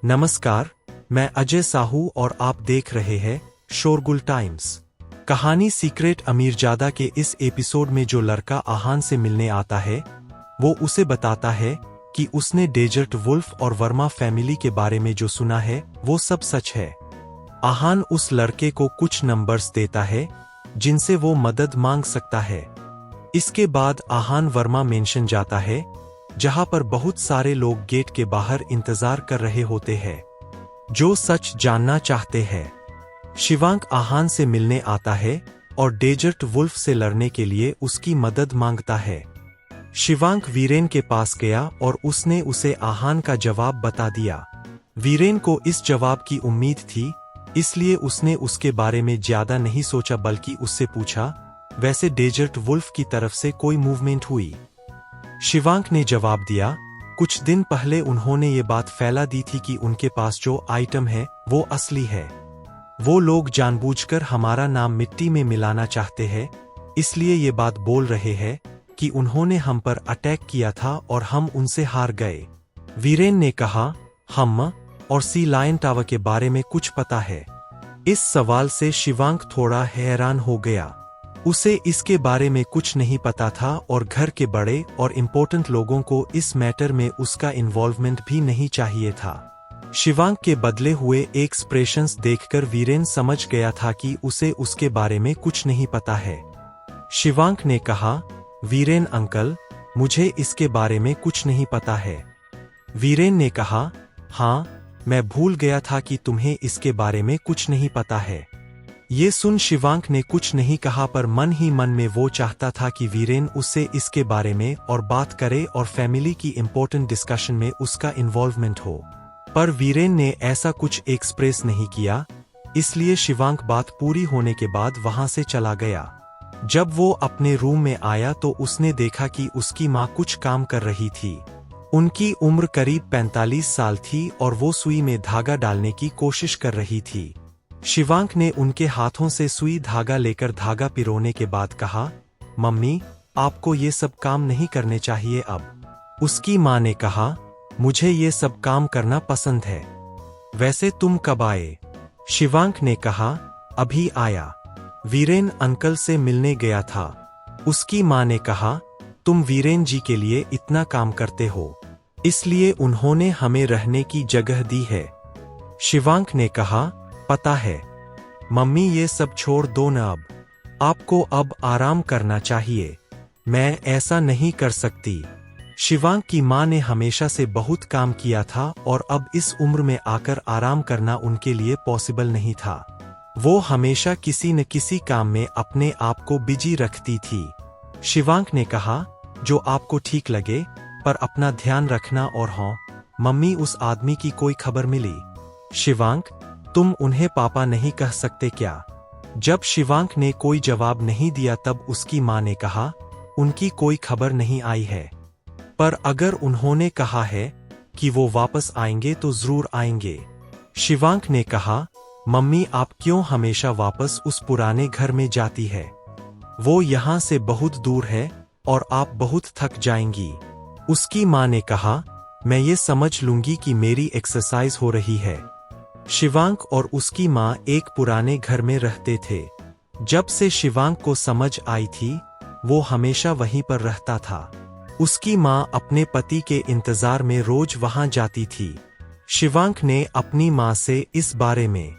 नमस्कार, मैं अजय साहू और आप देख रहे हैं शोरगुल टाइम्स। कहानी सीक्रेट अमीरजादा के इस एपिसोड में जो लड़का आहान से मिलने आता है वो उसे बताता है कि उसने डेजर्ट वुल्फ और वर्मा फैमिली के बारे में जो सुना है वो सब सच है। आहान उस लड़के को कुछ नंबर्स देता है जिनसे वो मदद मांग सकता है। इसके बाद आहान वर्मा मेंशन जाता है जहां पर बहुत सारे लोग गेट के बाहर इंतजार कर रहे होते हैं जो सच जानना चाहते हैं। शिवांक आहान से मिलने आता है और डेजर्ट वुल्फ से लड़ने के लिए उसकी मदद मांगता है। शिवांक वीरेन के पास गया और उसने उसे आहान का जवाब बता दिया। वीरेन को इस जवाब की उम्मीद थी, इसलिए उसने उसके बारे में ज्यादा नहीं सोचा बल्कि उससे पूछा, वैसे डेजर्ट वुल्फ की तरफ से कोई मूवमेंट हुई? शिवांक ने जवाब दिया, कुछ दिन पहले उन्होंने ये बात फैला दी थी कि उनके पास जो आइटम है वो असली है। वो लोग जानबूझकर हमारा नाम मिट्टी में मिलाना चाहते हैं, इसलिए ये बात बोल रहे हैं कि उन्होंने हम पर अटैक किया था और हम उनसे हार गए। वीरेन ने कहा, हम और सी लायन टावर के बारे में कुछ पता है? इस सवाल से शिवांक थोड़ा हैरान हो गया। उसे इसके बारे में कुछ नहीं पता था और घर के बड़े और इम्पोर्टेंट लोगों को इस मैटर में उसका इन्वॉल्वमेंट भी नहीं चाहिए था। शिवांक के बदले हुए एक्सप्रेशंस देखकर वीरेन समझ गया था कि उसे उसके बारे में कुछ नहीं पता है। शिवांक ने कहा, वीरेन अंकल, मुझे इसके बारे में कुछ नहीं पता है। वीरेन ने कहा, हाँ, मैं भूल गया था कि तुम्हें इसके बारे में कुछ नहीं पता है। ये सुन शिवांक ने कुछ नहीं कहा, पर मन ही मन में वो चाहता था कि वीरेन उससे इसके बारे में और बात करे और फैमिली की इम्पोर्टेंट डिस्कशन में उसका इन्वॉल्वमेंट हो। पर वीरेन ने ऐसा कुछ एक्सप्रेस नहीं किया, इसलिए शिवांक बात पूरी होने के बाद वहां से चला गया। जब वो अपने रूम में आया तो उसने देखा कि उसकी माँ कुछ काम कर रही थी। उनकी उम्र करीब 45 साल थी और वो सुई में धागा डालने की कोशिश कर रही थी। शिवांक ने उनके हाथों से सुई धागा लेकर धागा पिरोने के बाद कहा, मम्मी, आपको ये सब काम नहीं करने चाहिए अब। उसकी माँ ने कहा, मुझे ये सब काम करना पसंद है। वैसे तुम कब आए? शिवांक ने कहा, अभी आया। वीरेन अंकल से मिलने गया था। उसकी माँ ने कहा, तुम वीरेन जी के लिए इतना काम करते हो, इसलिए उन्होंने हमें रहने की जगह दी है। शिवांक ने कहा, पता है मम्मी, ये सब छोड़ दो न अब। आपको अब आराम करना चाहिए। मैं ऐसा नहीं कर सकती। शिवांक की माँ ने हमेशा से बहुत काम किया था और अब इस उम्र में आकर आराम करना उनके लिए पॉसिबल नहीं था। वो हमेशा किसी न किसी काम में अपने आप को बिजी रखती थी। शिवांक ने कहा, जो आपको ठीक लगे, पर अपना ध्यान रखना। और हाँ मम्मी, उस आदमी की कोई खबर मिली? शिवांक, तुम उन्हें पापा नहीं कह सकते क्या? जब शिवांक ने कोई जवाब नहीं दिया तब उसकी माँ ने कहा, उनकी कोई खबर नहीं आई है, पर अगर उन्होंने कहा है कि वो वापस आएंगे तो जरूर आएंगे। शिवांक ने कहा, मम्मी, आप क्यों हमेशा वापस उस पुराने घर में जाती है? वो यहाँ से बहुत दूर है और आप बहुत थक जाएंगी। उसकी माँ ने कहा, मैं ये समझ लूंगी कि मेरी एक्सरसाइज हो रही है। शिवांक और उसकी माँ एक पुराने घर में रहते थे। जब से शिवांक को समझ आई थी वो हमेशा वहीं पर रहता था। उसकी माँ अपने पति के इंतजार में रोज वहां जाती थी। शिवांक ने अपनी माँ से इस बारे में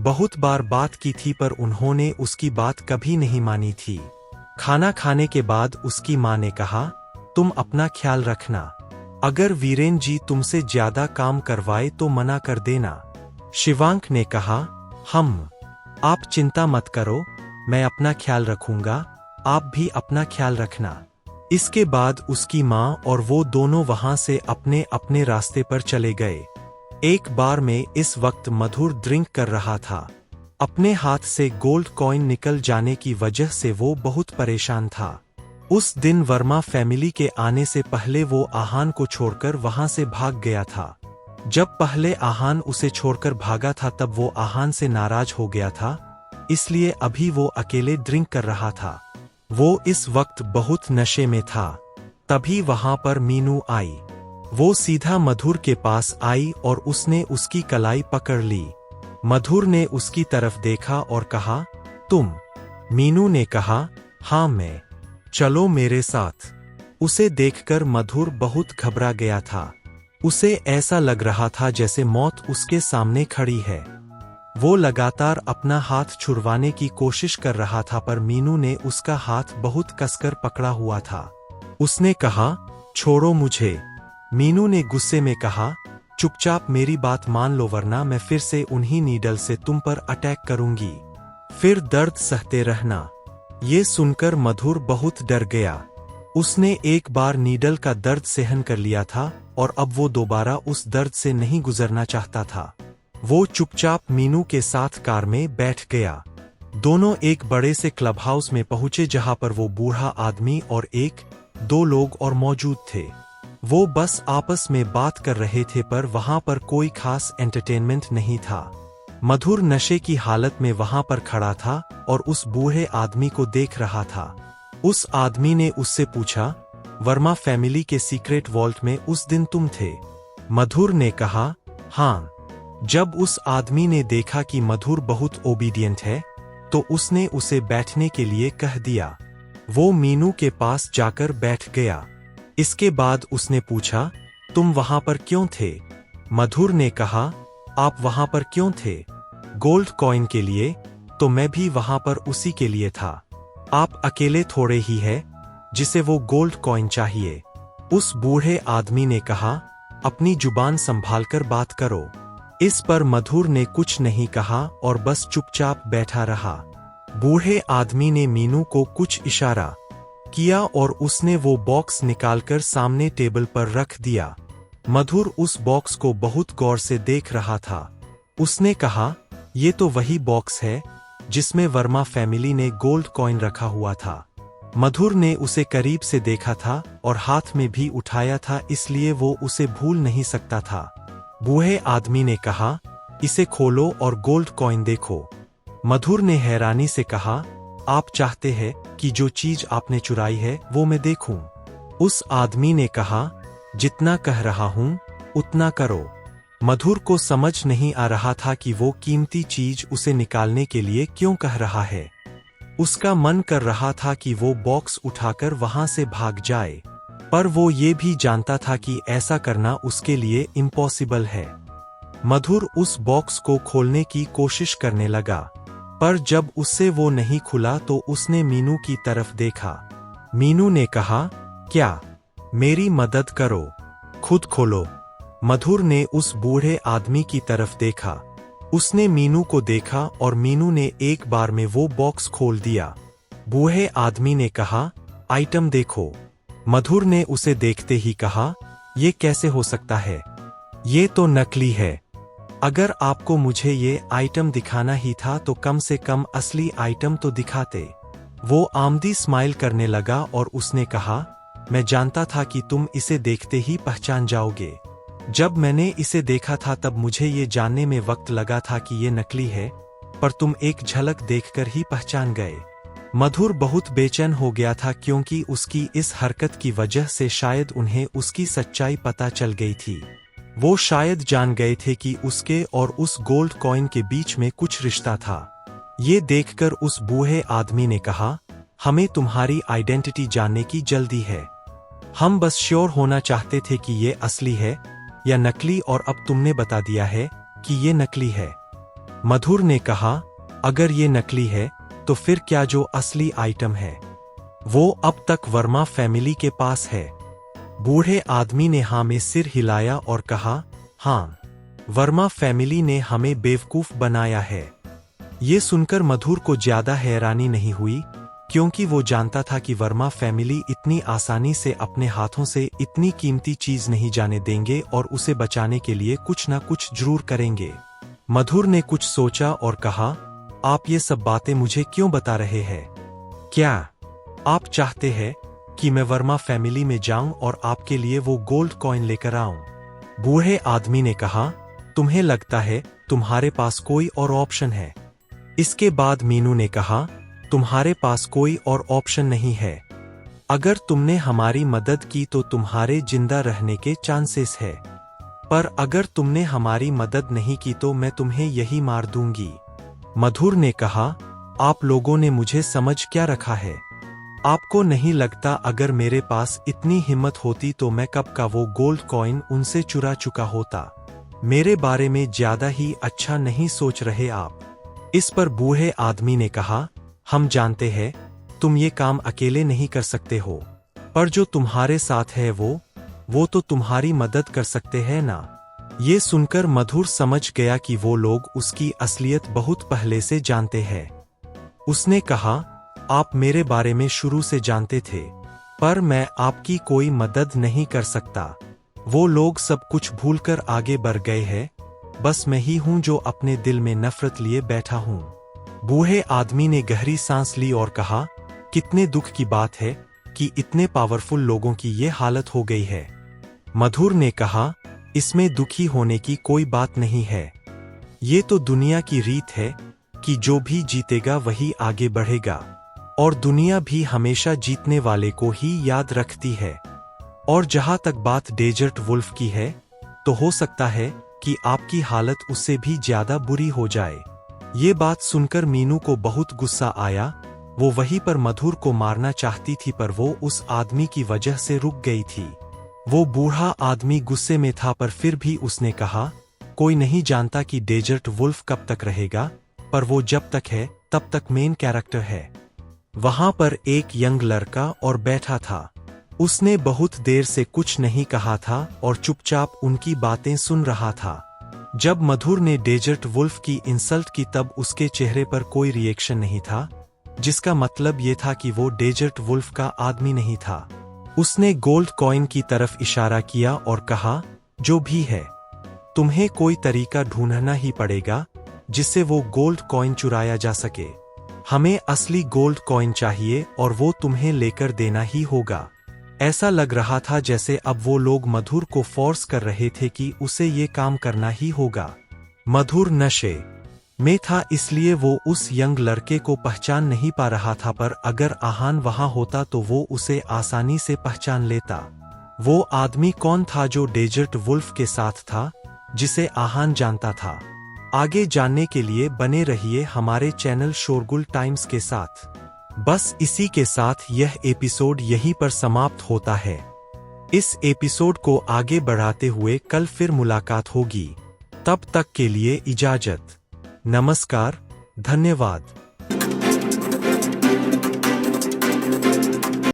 बहुत बार बात की थी, पर उन्होंने उसकी बात कभी नहीं मानी थी। खाना खाने के बाद उसकी माँ ने कहा, तुम अपना ख्याल रखना। अगर वीरेन जी तुमसे ज्यादा काम करवाए तो मना कर देना। शिवांक ने कहा, आप चिंता मत करो, मैं अपना ख्याल रखूंगा, आप भी अपना ख्याल रखना। इसके बाद उसकी माँ और वो दोनों वहां से अपने अपने रास्ते पर चले गए। एक बार में इस वक्त मधुर ड्रिंक कर रहा था। अपने हाथ से गोल्ड कॉइन निकल जाने की वजह से वो बहुत परेशान था। उस दिन वर्मा फैमिली के आने से पहले वो आहान को छोड़कर वहां से भाग गया था। जब पहले आहान उसे छोड़कर भागा था तब वो आहान से नाराज हो गया था, इसलिए अभी वो अकेले ड्रिंक कर रहा था। वो इस वक्त बहुत नशे में था। तभी वहां पर मीनू आई। वो सीधा मधुर के पास आई और उसने उसकी कलाई पकड़ ली। मधुर ने उसकी तरफ देखा और कहा, तुम? मीनू ने कहा, हाँ मैं। चलो मेरे साथ। उसे देखकर मधुर बहुत घबरा गया था। उसे ऐसा लग रहा था जैसे मौत उसके सामने खड़ी है। वो लगातार अपना हाथ छुड़वाने की कोशिश कर रहा था पर मीनू ने उसका हाथ बहुत कसकर पकड़ा हुआ था। उसने कहा, छोड़ो मुझे। मीनू ने गुस्से में कहा, चुपचाप मेरी बात मान लो वरना मैं फिर से उन्हीं नीडल से तुम पर अटैक करूंगी। फिर दर्द सहते रहना। ये सुनकर मधुर बहुत डर गया। उसने एक बार नीडल का दर्द सहन कर लिया था और अब वो दोबारा उस दर्द से नहीं गुजरना चाहता था। वो चुपचाप मीनू के साथ कार में बैठ गया। दोनों एक बड़े से क्लब हाउस में पहुंचे जहां पर वो बूढ़ा आदमी और एक दो लोग और मौजूद थे। वो बस आपस में बात कर रहे थे पर वहां पर कोई खास एंटरटेनमेंट नहीं था। मधुर नशे की हालत में वहां पर खड़ा था और उस बूढ़े आदमी को देख रहा था। उस आदमी ने उससे पूछा, वर्मा फैमिली के सीक्रेट वॉल्ट में उस दिन तुम थे? मधुर ने कहा, हाँ। जब उस आदमी ने देखा कि मधुर बहुत ओबीडियंट है तो उसने उसे बैठने के लिए कह दिया। वो मीनू के पास जाकर बैठ गया। इसके बाद उसने पूछा, तुम वहां पर क्यों थे? मधुर ने कहा, आप वहां पर क्यों थे? गोल्ड कॉइन के लिए? तो मैं भी वहां पर उसी के लिए था। आप अकेले थोड़े ही है जिसे वो गोल्ड कॉइन चाहिए। उस बूढ़े आदमी ने कहा, अपनी जुबान संभालकर बात करो। इस पर मधुर ने कुछ नहीं कहा और बस चुपचाप बैठा रहा। बूढ़े आदमी ने मीनू को कुछ इशारा किया और उसने वो बॉक्स निकालकर सामने टेबल पर रख दिया। मधुर उस बॉक्स को बहुत गौर से देख रहा था। उसने कहा, ये तो वही बॉक्स है जिसमें वर्मा फैमिली ने गोल्ड कॉइन रखा हुआ था। मधुर ने उसे करीब से देखा था और हाथ में भी उठाया था, इसलिए वो उसे भूल नहीं सकता था। बूढ़े आदमी ने कहा, इसे खोलो और गोल्ड कॉइन देखो। मधुर ने हैरानी से कहा, आप चाहते हैं कि जो चीज आपने चुराई है वो मैं देखूं? उस आदमी ने कहा, जितना कह रहा हूं उतना करो। मधुर को समझ नहीं आ रहा था कि वो कीमती चीज उसे निकालने के लिए क्यों कह रहा है। उसका मन कर रहा था कि वो बॉक्स उठाकर वहां से भाग जाए, पर वो ये भी जानता था कि ऐसा करना उसके लिए इम्पॉसिबल है। मधुर उस बॉक्स को खोलने की कोशिश करने लगा, पर जब उससे वो नहीं खुला तो उसने मीनू की तरफ देखा। मीनू ने कहा, क्या? मेरी मदद करो, खुद खोलो। मधुर ने उस बूढ़े आदमी की तरफ देखा। उसने मीनू को देखा और मीनू ने एक बार में वो बॉक्स खोल दिया। बूढ़े आदमी ने कहा, आइटम देखो। मधुर ने उसे देखते ही कहा, ये कैसे हो सकता है? ये तो नकली है। अगर आपको मुझे ये आइटम दिखाना ही था तो कम से कम असली आइटम तो दिखाते। वो आमदी स्माइल करने लगा और उसने कहा, मैं जानता था कि तुम इसे देखते ही पहचान जाओगे। जब मैंने इसे देखा था तब मुझे ये जानने में वक्त लगा था कि ये नकली है, पर तुम एक झलक देखकर ही पहचान गए। मधुर बहुत बेचैन हो गया था क्योंकि उसकी इस हरकत की वजह से शायद उन्हें उसकी सच्चाई पता चल गई थी। वो शायद जान गए थे कि उसके और उस गोल्ड कॉइन के बीच में कुछ रिश्ता था। ये देखकर उस बूढ़े आदमी ने कहा, हमें तुम्हारी आइडेंटिटी जानने की जल्दी है। हम बस श्योर होना चाहते थे कि ये असली है या नकली और अब तुमने बता दिया है कि ये नकली है। मधुर ने कहा, अगर ये नकली है तो फिर क्या जो असली आइटम है वो अब तक वर्मा फैमिली के पास है? बूढ़े आदमी ने हाँ में सिर हिलाया और कहा, हाँ, वर्मा फैमिली ने हमें बेवकूफ बनाया है। ये सुनकर मधुर को ज्यादा हैरानी नहीं हुई क्योंकि वो जानता था कि वर्मा फैमिली इतनी आसानी से अपने हाथों से इतनी कीमती चीज नहीं जाने देंगे और उसे बचाने के लिए कुछ ना कुछ जरूर करेंगे। मधुर ने कुछ सोचा और कहा, आप ये सब बातें मुझे क्यों बता रहे हैं? क्या आप चाहते हैं कि मैं वर्मा फैमिली में जाऊं और आपके लिए वो गोल्ड कॉइन लेकर आऊं? बूढ़े आदमी ने कहा, तुम्हें लगता है तुम्हारे पास कोई और ऑप्शन है? इसके बाद मीनू ने कहा, तुम्हारे पास कोई और ऑप्शन नहीं है। अगर तुमने हमारी मदद की तो तुम्हारे जिंदा रहने के चांसेस है, पर अगर तुमने हमारी मदद नहीं की तो मैं तुम्हें यही मार दूंगी। मधुर ने कहा, आप लोगों ने मुझे समझ क्या रखा है? आपको नहीं लगता अगर मेरे पास इतनी हिम्मत होती तो मैं कब का वो गोल्ड कॉइन उनसे चुरा चुका होता? मेरे बारे में ज्यादा ही अच्छा नहीं सोच रहे आप? इस पर बूढ़े आदमी ने कहा, हम जानते हैं तुम ये काम अकेले नहीं कर सकते हो, पर जो तुम्हारे साथ है वो तो तुम्हारी मदद कर सकते हैं ना। ये सुनकर मधुर समझ गया कि वो लोग उसकी असलियत बहुत पहले से जानते हैं। उसने कहा, आप मेरे बारे में शुरू से जानते थे, पर मैं आपकी कोई मदद नहीं कर सकता। वो लोग सब कुछ भूलकर आगे बढ़ गए हैं, बस मैं ही हूं जो अपने दिल में नफरत लिए बैठा हूं। बूढ़े आदमी ने गहरी सांस ली और कहा, कितने दुख की बात है कि इतने पावरफुल लोगों की ये हालत हो गई है। मधुर ने कहा, इसमें दुखी होने की कोई बात नहीं है। ये तो दुनिया की रीत है कि जो भी जीतेगा वही आगे बढ़ेगा, और दुनिया भी हमेशा जीतने वाले को ही याद रखती है। और जहां तक बात डेजर्ट वुल्फ की है, तो हो सकता है कि आपकी हालत उससे भी ज्यादा बुरी हो जाए। ये बात सुनकर मीनू को बहुत गुस्सा आया। वो वहीं पर मधुर को मारना चाहती थी, पर वो उस आदमी की वजह से रुक गई थी। वो बूढ़ा आदमी गुस्से में था, पर फिर भी उसने कहा, कोई नहीं जानता कि डेजर्ट वुल्फ कब तक रहेगा, पर वो जब तक है तब तक मेन कैरेक्टर है। वहां पर एक यंग लड़का और बैठा था। उसने बहुत देर से कुछ नहीं कहा था और चुपचाप उनकी बातें सुन रहा था। जब मधुर ने डेजर्ट वुल्फ की इंसल्ट की तब उसके चेहरे पर कोई रिएक्शन नहीं था, जिसका मतलब ये था कि वो डेजर्ट वुल्फ का आदमी नहीं था। उसने गोल्ड कॉइन की तरफ इशारा किया और कहा, जो भी है, तुम्हें कोई तरीका ढूंढना ही पड़ेगा जिससे वो गोल्ड कॉइन चुराया जा सके। हमें असली गोल्ड कॉइन चाहिए और वो तुम्हें लेकर देना ही होगा। ऐसा लग रहा था जैसे अब वो लोग मधुर को फोर्स कर रहे थे कि उसे ये काम करना ही होगा। मधुर नशे में था, इसलिए वो उस यंग लड़के को पहचान नहीं पा रहा था, पर अगर आहान वहां होता तो वो उसे आसानी से पहचान लेता। वो आदमी कौन था जो डेजर्ट वुल्फ के साथ था, जिसे आहान जानता था? आगे जानने के लिए बने रहिए हमारे चैनल शोरगुल टाइम्स के साथ। बस इसी के साथ यह एपिसोड यहीं पर समाप्त होता है। इस एपिसोड को आगे बढ़ाते हुए कल फिर मुलाकात होगी। तब तक के लिए इजाजत। नमस्कार, धन्यवाद।